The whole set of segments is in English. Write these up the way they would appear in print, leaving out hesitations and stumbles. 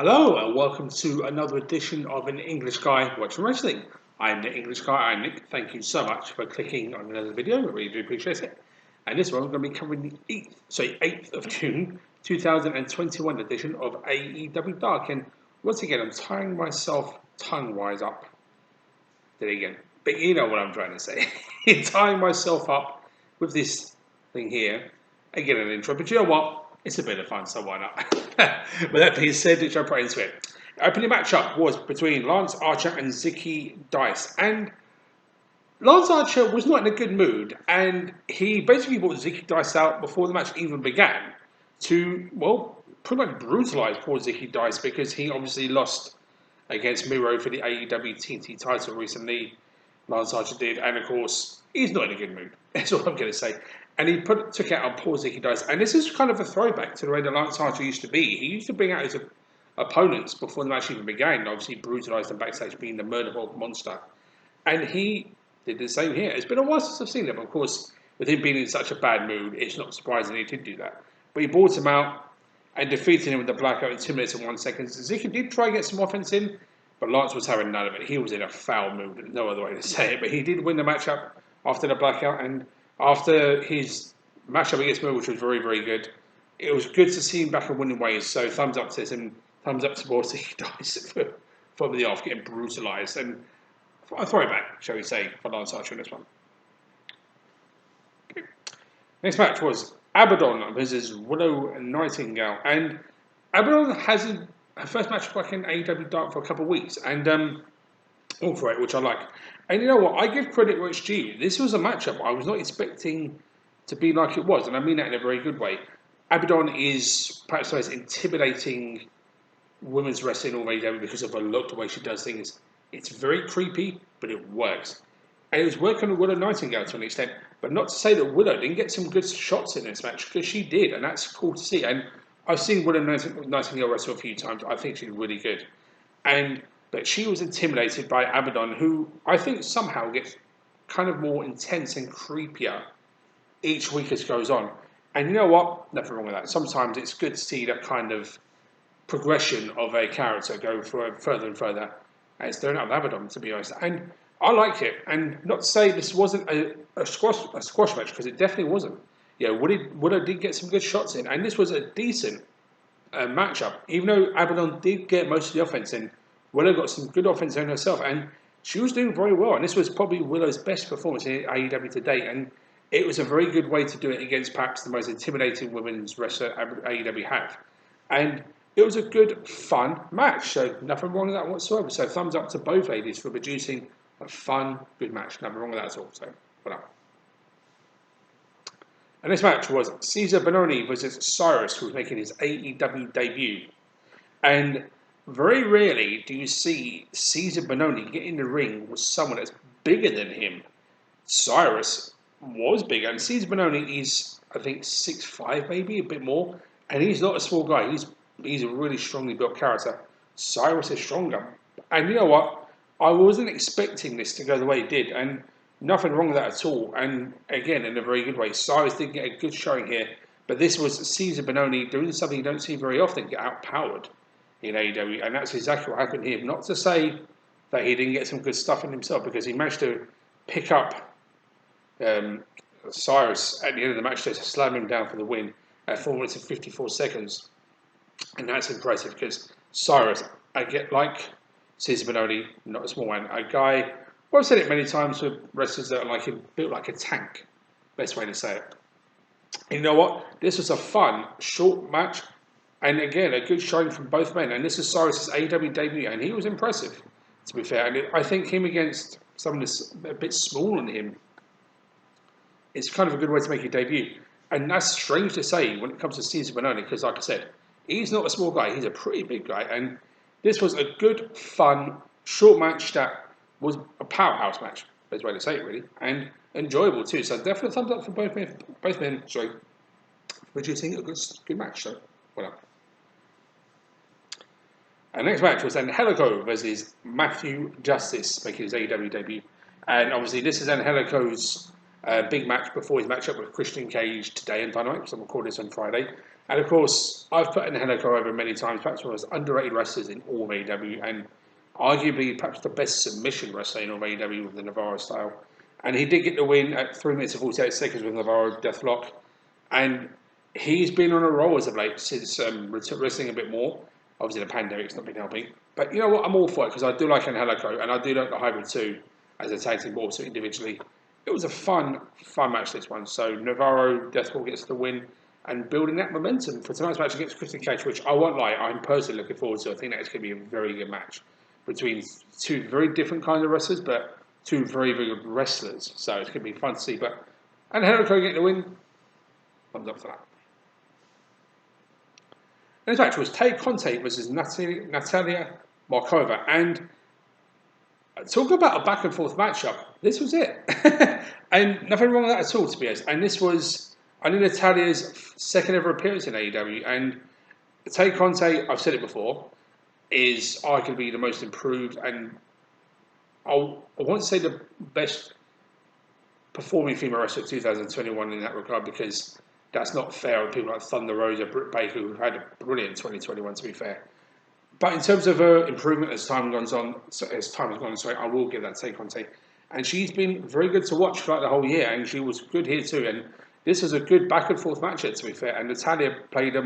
Hello and welcome to another edition of An English Guy Watching Wrestling. I'm the English Guy, I'm Nick. Thank you so much for clicking on another video, I really do appreciate it. And this one we're going to be covering the 8th of June 2021 edition of AEW Dark. And once again, I'm tying myself tongue-wise up. There again. But you know what I'm trying to say. Tying myself up with this thing here. Again, an intro. But you know what? It's a bit of fun, so why not? With that being said, let's jump right into it. The opening matchup was between Lance Archer and Zicky Dice. And Lance Archer was not in a good mood. And he basically brought Zicky Dice out before the match even began to, well, pretty much brutalize poor Zicky Dice because he obviously lost against Miro for the AEW TNT title recently. Lance Archer did, and of course, he's not in a good mood. That's all I'm going to say. And he took it out on poor Zicky Dice. And this is kind of a throwback to the way that Lance Archer used to be. He used to bring out his opponents before the match even began, and obviously brutalised them backstage, being the murder monster. And he did the same here. It's been a while since I've seen him. Of course, with him being in such a bad mood, it's not surprising he did do that. But he brought him out and defeated him with the blackout in 2 minutes and 1 second. Zicky did try to get some offense in, but Lance was having none of it. He was in a foul mood, no other way to say it. But he did win the matchup after the blackout, and after his matchup against Miro, which was very, very good, it was good to see him back in winning ways. So thumbs up to him, thumbs up to Zicky Dice from the off, getting brutalised. And a throwback, shall we say, for Lance Archer in this one. Okay. Next match was Abaddon versus Willow Nightingale. And Abaddon has her first match back in AEW Dark for a couple of weeks, and all for it, which I like. And you know what? I give credit where it's due. This was a matchup I was not expecting to be like it was, and I mean that in a very good way. Abaddon is perhaps the most intimidating women's wrestling in all AEW because of her look, the way she does things. It's very creepy, but it works. And it was working on Willow Nightingale to an extent, but not to say that Willow didn't get some good shots in this match, because she did, and that's cool to see. And I've seen Willow Nightingale wrestle a few times. I think she's really good. But she was intimidated by Abaddon, who I think somehow gets kind of more intense and creepier each week as it goes on. And you know what? Nothing wrong with that. Sometimes it's good to see that kind of progression of a character go further and further. And it's doing that with Abaddon, to be honest. And I like it. And not to say this wasn't a squash match, because it definitely wasn't. Yeah, Willow did get some good shots in. And this was a decent matchup. Even though Abaddon did get most of the offense in, Willow got some good offense in herself. And she was doing very well. And this was probably Willow's best performance in AEW to date. And it was a very good way to do it against perhaps the most intimidating women's wrestler AEW have. And it was a good, fun match. So nothing wrong with that whatsoever. So thumbs up to both ladies for producing a fun, good match. Nothing wrong with that at all. So, well done. And this match was Cesar Bononi versus Cyrus, who was making his AEW debut. And very rarely do you see Cesar Bononi get in the ring with someone that's bigger than him. Cyrus was bigger, and Cesar Bononi is, I think, 6'5", maybe a bit more, and he's not a small guy. He's a really strongly built character. Cyrus is stronger, and you know what? I wasn't expecting this to go the way it did, and nothing wrong with that at all. And again, in a very good way, Cyrus did get a good showing here, but this was Cesar Bononi doing something you don't see very often, get outpowered in AEW, and that's exactly what happened here. Not to say that he didn't get some good stuff in himself, because he managed to pick up Cyrus at the end of the match to slam him down for the win at 4 minutes and 54 seconds. And that's impressive, because Cyrus, I get like Cesar Bononi, not a small one, a guy, well, I've said it many times with wrestlers that are like him, built like a tank, best way to say it. And you know what? This was a fun, short match, and again, a good showing from both men. And this is Cyrus' AEW debut, and he was impressive, to be fair. And I think him against someone that's a bit smaller than him, it's kind of a good way to make your debut. And that's strange to say when it comes to Cesar Bononi, because like I said, he's not a small guy, he's a pretty big guy. And this was a good, fun, short match that was a powerhouse match, best way to say it really, and enjoyable too. So definitely thumbs up for both men, for producing a good match. So well done. And next match was Angelico versus Matthew Justice, making his AEW debut. And obviously this is Angelico's big match before his matchup with Christian Cage today in Dynamite, because I'm recording this on Friday. And of course, I've put Angelico over many times, perhaps one of the most underrated wrestlers in all of AEW, and arguably perhaps the best submission wrestler in all of AEW with the Navarro style. And he did get the win at 3 minutes and 48 seconds with Navarro Deathlock. And he's been on a roll as of late since wrestling a bit more. Obviously, the pandemic's not been helping. But you know what? I'm all for it because I do like Angelico and I do like the Hybrid too as a tag team, but also individually. It was a fun match, this one. So Navarro Deathlock gets the win and building that momentum for tonight's match against Christian Cage, which I won't lie, I'm personally looking forward to. I think that's going to be a very good match between two very different kinds of wrestlers, but two very, very good wrestlers. So it's going to be fun to see. But and Angelico getting the win, thumbs up for that. And this match was Tay Conte versus Natalya Markova. And talk about a back and forth matchup. This was it. And nothing wrong with that at all, to be honest. And this was, I know Natalya's second ever appearance in AEW. And Tay Conte, I've said it before, is arguably the most improved and I won't say the best performing female wrestler of 2021 in that regard because that's not fair on people like Thunder Rosa, Britt Baker, who've had a brilliant 2021 to be fair. But in terms of her improvement as time has gone on, sorry, I will give that Tay Conte. And she's been very good to watch throughout the whole year, and she was good here too. And this was a good back and forth matchup, to be fair. And Natalya played her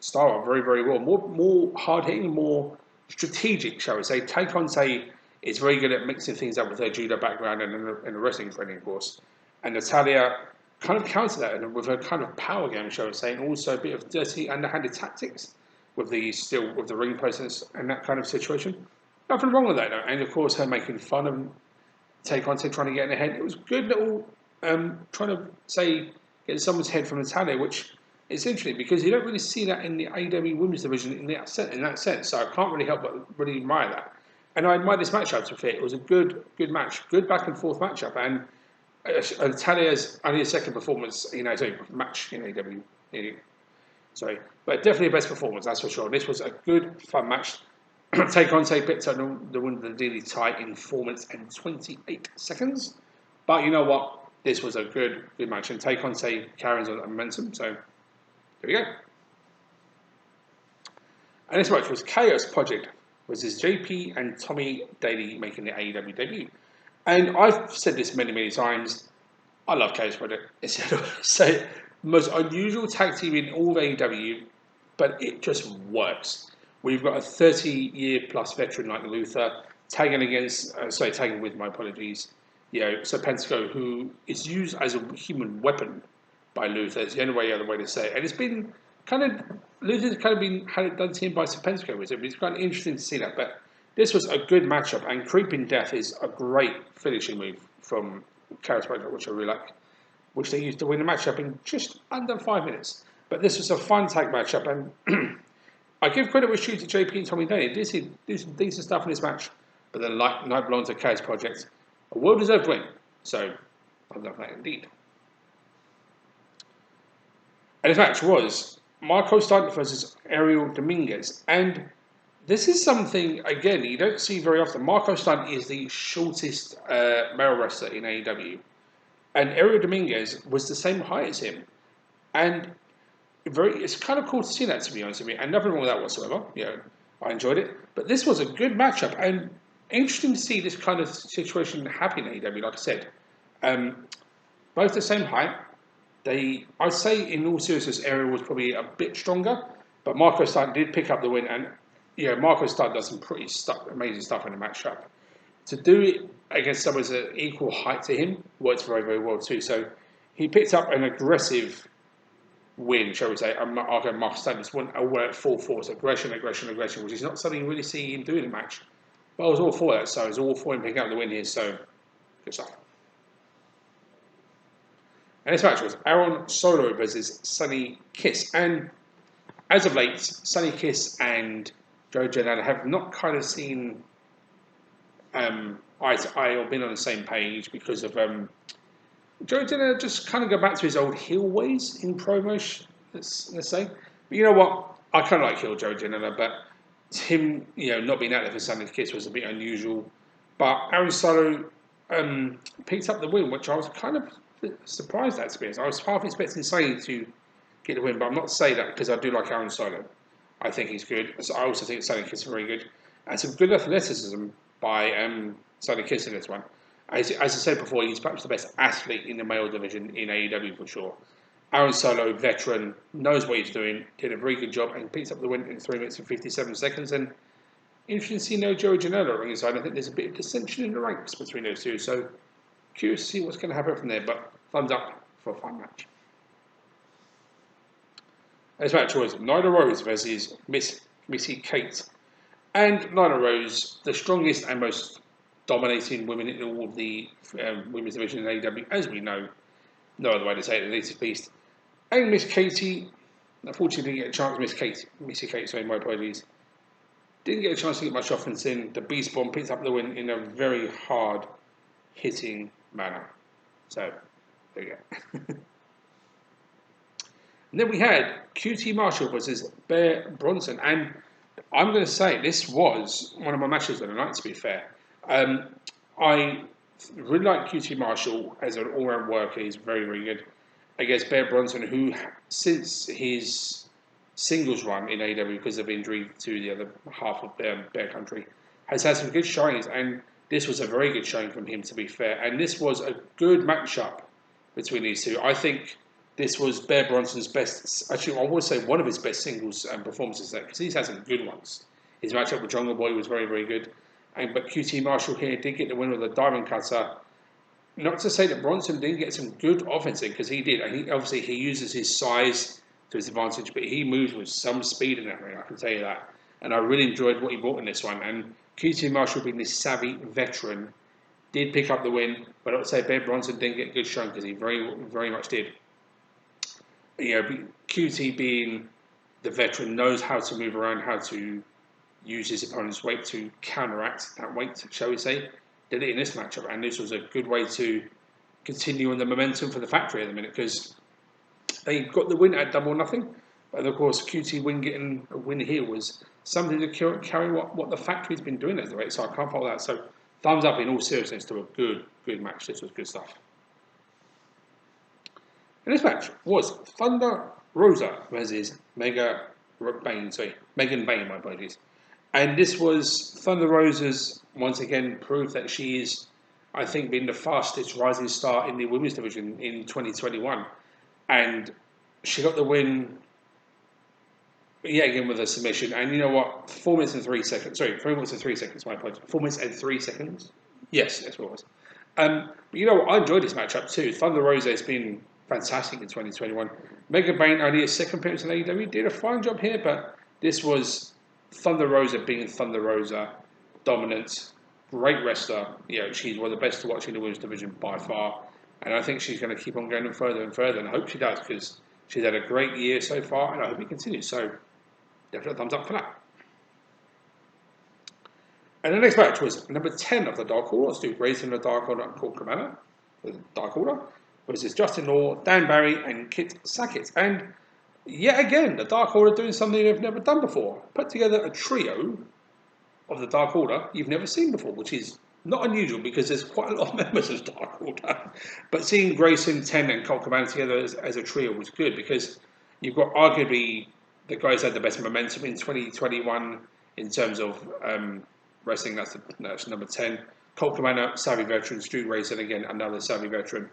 style very, very well. More hard hitting, more strategic, shall we say. Tay Conte is very good at mixing things up with her judo background and a wrestling training, of course. And Natalya kind of countered that with her kind of power game, shall we say, and also a bit of dirty, underhanded tactics with the ring presence and that kind of situation. Nothing wrong with that, though. And of course, her making fun of Tay Conte trying to get in her head. It was good little trying to say get someone's head from Italia, which is interesting because you don't really see that in the AEW Women's Division in that sense. So I can't really help but really admire that. And I admire this matchup to be fair. It was a good match, good back and forth matchup, and Italia's only a second performance match in AEW. Sorry, but definitely a best performance, that's for sure. This was a good, fun match. Tay Conte picked up the win of the daily tie in 4 minutes and 28 seconds. But you know what? This was a good match, and Tay Conte carries on that momentum. So here we go. And this match was Chaos Project versus JP and Tommy Daly making the AEW debut. And I've said this many times. I love Chaos Project. It's the most unusual tag team in all of AEW, but it just works. We've got a 30-year plus veteran like Luther tagging with my apologies. Serpentico, who is used as a human weapon by Luther. It's the only other way to say it. And it's been Luther's had it done to him by Serpentico with it. But it's quite interesting to see that. But this was a good matchup, and Creeping Death is a great finishing move from Chaos Project, which I really like, which they used to win the matchup in just under 5 minutes. But this was a fun tag matchup, and I give credit where it's due to JP and Tommy Daly. They did do some decent stuff in this match, but the night belongs to Chaos Project. A well-deserved win, so I love that indeed. And this match was Marco Stunt versus Ariel Dominguez, and this is something, again, you don't see very often. Marco Stunt is the shortest male wrestler in AEW. And Ariel Dominguez was the same height as him. And it's kind of cool to see that, to be honest with you. And nothing wrong with that whatsoever. I enjoyed it. But this was a good matchup. And interesting to see this kind of situation happen in AEW, like I said. Both the same height. I'd say, in all seriousness, Ariel was probably a bit stronger. But Marco Stunt did pick up the win. And Marco Stunt does some pretty amazing stuff in the matchup. To do it against someone who's an equal height to him works very, very well too. So he picked up an aggressive win, shall we say. Marco Stunt just went away at full force, aggression, which is not something you really see him do in a match. But I was all for that, so I was all for him picking up the win here. So good stuff. And this match was Aaron Solo versus Sunny Kiss, and as of late, Sunny Kiss and Joe Janela have not kind of seen eye to eye or been on the same page because of Joe Janela just kind of go back to his old heel ways in promos, let's say. But you know what? I kind of like heel Joe Janela, but him, not being out there for Sunny Kiss was a bit unusual. But Aaron Solo picked up the win, which I was kind of surprised at, to be honest. I was half expecting Sunny to get the win. But I'm not saying that because I do like Aaron Solo. I think he's good. So I also think Sonny Kiss is very good. And some good athleticism by Sonny Kiss in this one. As I said before, he's perhaps the best athlete in the male division in AEW for sure. Aaron Solo, veteran, knows what he's doing, did a very good job, and picks up the win in 3 minutes and 57 seconds. And interesting to see no Joey Janela ring inside. I think there's a bit of dissension in the ranks between those two. So curious to see what's going to happen from there. But thumbs up for a fun match. This match was Nyla Rose versus Missy Kate. And Nyla Rose, the strongest and most dominating women in all of the women's division in AEW, as we know. No other way to say it, the latest beast. And Miss Katie, unfortunately didn't get a chance, Missy Kate, sorry, my apologies. Didn't get a chance to get much offense in. The Beast Bomb picks up the win in a very hard hitting manner. So, there you go. And then we had Cutie Marshall versus Bear Bronson. And I'm going to say this was one of my matches of the night, to be fair. I really like Cutie Marshall as an all-round worker. He's very, very good. Against Bear Bronson, who, since his singles run in AEW because of injury to the other half of Bear Country, has had some good showings. And this was a very good showing from him, to be fair. And this was a good matchup between these two. I think this was Bear Bronson's best, actually, I would say one of his best singles performances there, because he's had some good ones. His matchup with Jungle Boy was very, very good. But QT Marshall here did get the win with a diamond cutter. Not to say that Bronson didn't get some good offense in, because he did. And obviously he uses his size to his advantage, but he moves with some speed in that ring, I can tell you that. And I really enjoyed what he brought in this one. And QT Marshall, being this savvy veteran, did pick up the win. But I would say Bear Bronson didn't get good shown, because he very, very much did. QT, being the veteran, knows how to move around, how to use his opponent's weight to counteract that weight, shall we say. Did it in this matchup, and this was a good way to continue on the momentum for the factory at the minute, because they got the win at double nothing. And of course, QT getting a win here was something to carry what the factory's been doing as the rate, so I can't follow that. So thumbs up in all seriousness to a good match. This was good stuff. And this match was Thunder Rosa versus Megan Bayne, my apologies. And this was Thunder Rosa's, once again, proof that she is, I think, been the fastest rising star in the women's division in 2021. And she got the win, yet again, with a submission. And you know what? 4 minutes and 3 seconds. Sorry, 3 minutes and 3 seconds, my apologies. 4 minutes and 3 seconds. Yes, that's what it was. But you know what? I enjoyed this matchup too. Thunder Rosa has been fantastic in 2021. Megan Bayne, only a second appearance in AEW, did a fine job here, but this was Thunder Rosa being Thunder Rosa, dominant, great wrestler. She's one of the best to watch in the women's division by far, and I think she's going to keep on going further and further, and I hope she does, because she's had a great year so far, and I hope it continues. So, definitely a thumbs up for that. And the next match was number 10 of the Dark Order. Stu Grayson, the Dark Order, and Colt Cabana, the Dark Order, versus Justin Law, Dan Barry, and Kit Sackett. And yet again, the Dark Order doing something they've never done before. Put together a trio of the Dark Order you've never seen before, which is not unusual because there's quite a lot of members of the Dark Order. But seeing Grayson, Ten, and Colt Cabana together as a trio was good, because you've got arguably the guys had the best momentum in 2021 in terms of wrestling. That's number 10. Colt Cabana, savvy veteran. Stu Grayson, again, another savvy veteran.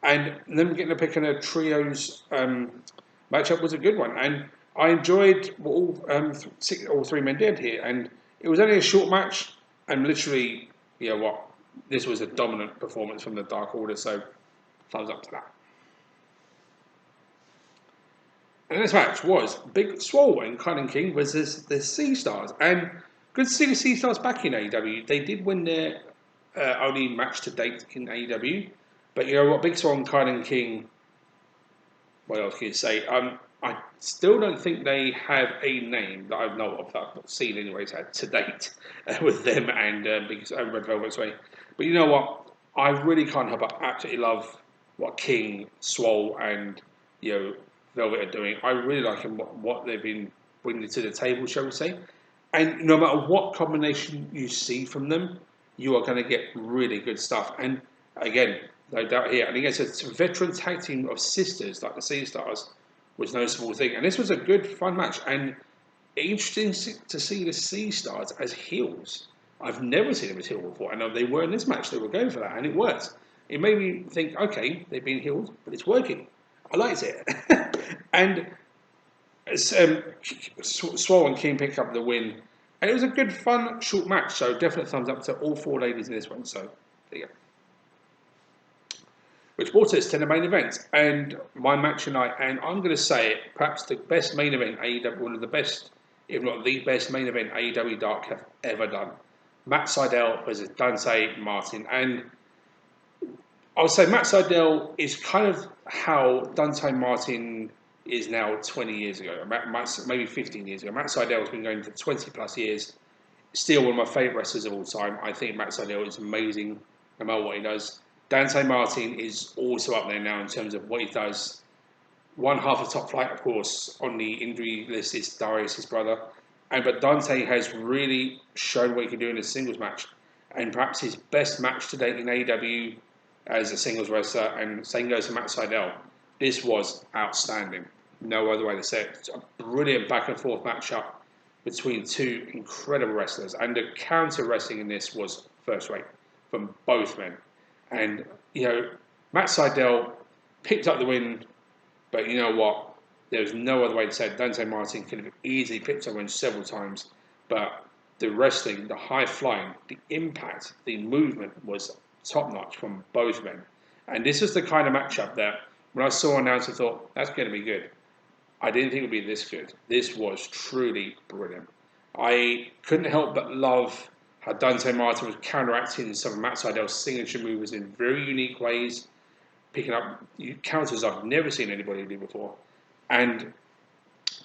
And them getting to pick in a trios matchup was a good one. And I enjoyed what all three men did here. And it was only a short match. And literally, this was a dominant performance from the Dark Order. So, thumbs up to that. And this match was Big Swole and Cunning King versus the Sea Stars. And good to see the Sea Stars back in AEW. They did win their only match to date in AEW. But you know what, Big Swole and Cunning King, what else can you say? I still don't think they have a name that I know of, that I've not seen anyways to date, with them and Red Velvet's Way. But you know what, I really can't help but absolutely love what King, Swole, and Velvet are doing. I really like what they've been bringing to the table, shall we say. And no matter what combination you see from them, you are going to get really good stuff. And again, no doubt here. And against a veteran tag team of sisters like the Sea Stars, was no small thing. And this was a good, fun match. And interesting to see the Sea Stars as heels. I've never seen them as heel before. And they were in this match. They were going for that, and it worked. It made me think, okay, they've been healed, but it's working. I liked it. And Swole and King picked up the win. And it was a good, fun, short match. So definite thumbs up to all 4 ladies in this one. So there you go. Which brought us to the main event and my match tonight. And I'm going to say it, perhaps the best main event AEW, one of the best, if not the best main event AEW Dark have ever done. Matt Sydal versus Dante Martin. And I would say Matt Sydal is kind of how Dante Martin is now 20 years ago, maybe 15 years ago. Matt Sydal has been going for 20 plus years. Still one of my favourite wrestlers of all time. I think Matt Sydal is amazing no matter what he does. Dante Martin is also up there now in terms of what he does. One half of Top Flight, of course, on the injury list is Darius, his brother. But Dante has really shown what he can do in a singles match. And perhaps his best match to date in AEW as a singles wrestler. And same goes to Matt Sydal. This was outstanding. No other way to say it. It's a brilliant back and forth matchup between 2 incredible wrestlers. And the counter wrestling in this was first rate from both men. And, Matt Sydal picked up the win, but you know what? There was no other way to say it. Dante Martin could have easily picked up the win several times, but the wrestling, the high flying, the impact, the movement was top notch from both men. And this was the kind of matchup that when I saw announced, I thought, that's going to be good. I didn't think it would be this good. This was truly brilliant. I couldn't help but love how Dante Martin was counteracting some of Matt Sydal's signature moves in very unique ways, picking up counters I've never seen anybody do before. And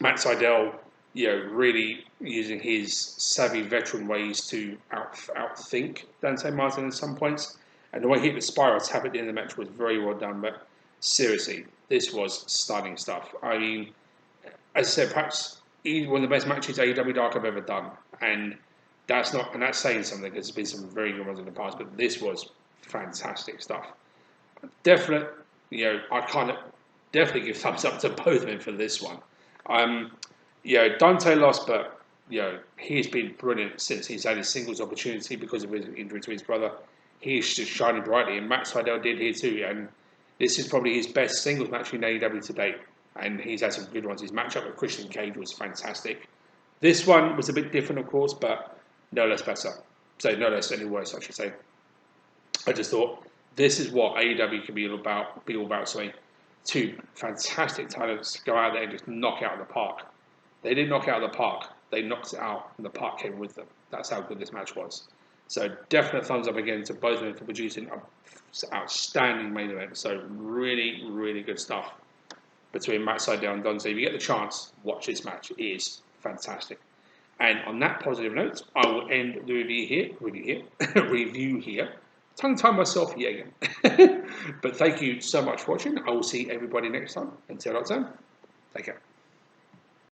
Matt Sydal, really using his savvy veteran ways to outthink Dante Martin at some points. And the way he hit the spiral tap at the end of the match was very well done. But seriously, this was stunning stuff. I mean, as I said, perhaps one of the best matches AEW Dark I've ever done. And that's saying something because there's been some very good ones in the past, but this was fantastic stuff. Definite, I kind of definitely give thumbs up to both of them for this one. Dante lost, but he's been brilliant since he's had his singles opportunity because of his injury to his brother. He's just shining brightly, and Matt Sydal did here too. And this is probably his best singles match in AEW to date, and he's had some good ones. His matchup with Christian Cage was fantastic. This one was a bit different, of course, but no less better. So no less any worse, I should say. I just thought this is what AEW can be all about. Sorry, 2 fantastic talents go out there and just knock it out of the park. They didn't knock it out of the park. They knocked it out, and the park came with them. That's how good this match was. So definite thumbs up again to both of them for producing an outstanding main event. So really, really good stuff between Matt Sydal and Dante. If you get the chance, watch this match. It is fantastic. And on that positive note, I will end the review here. Tongue-tied myself here again. But thank you so much for watching. I will see everybody next time. Until that time, take care.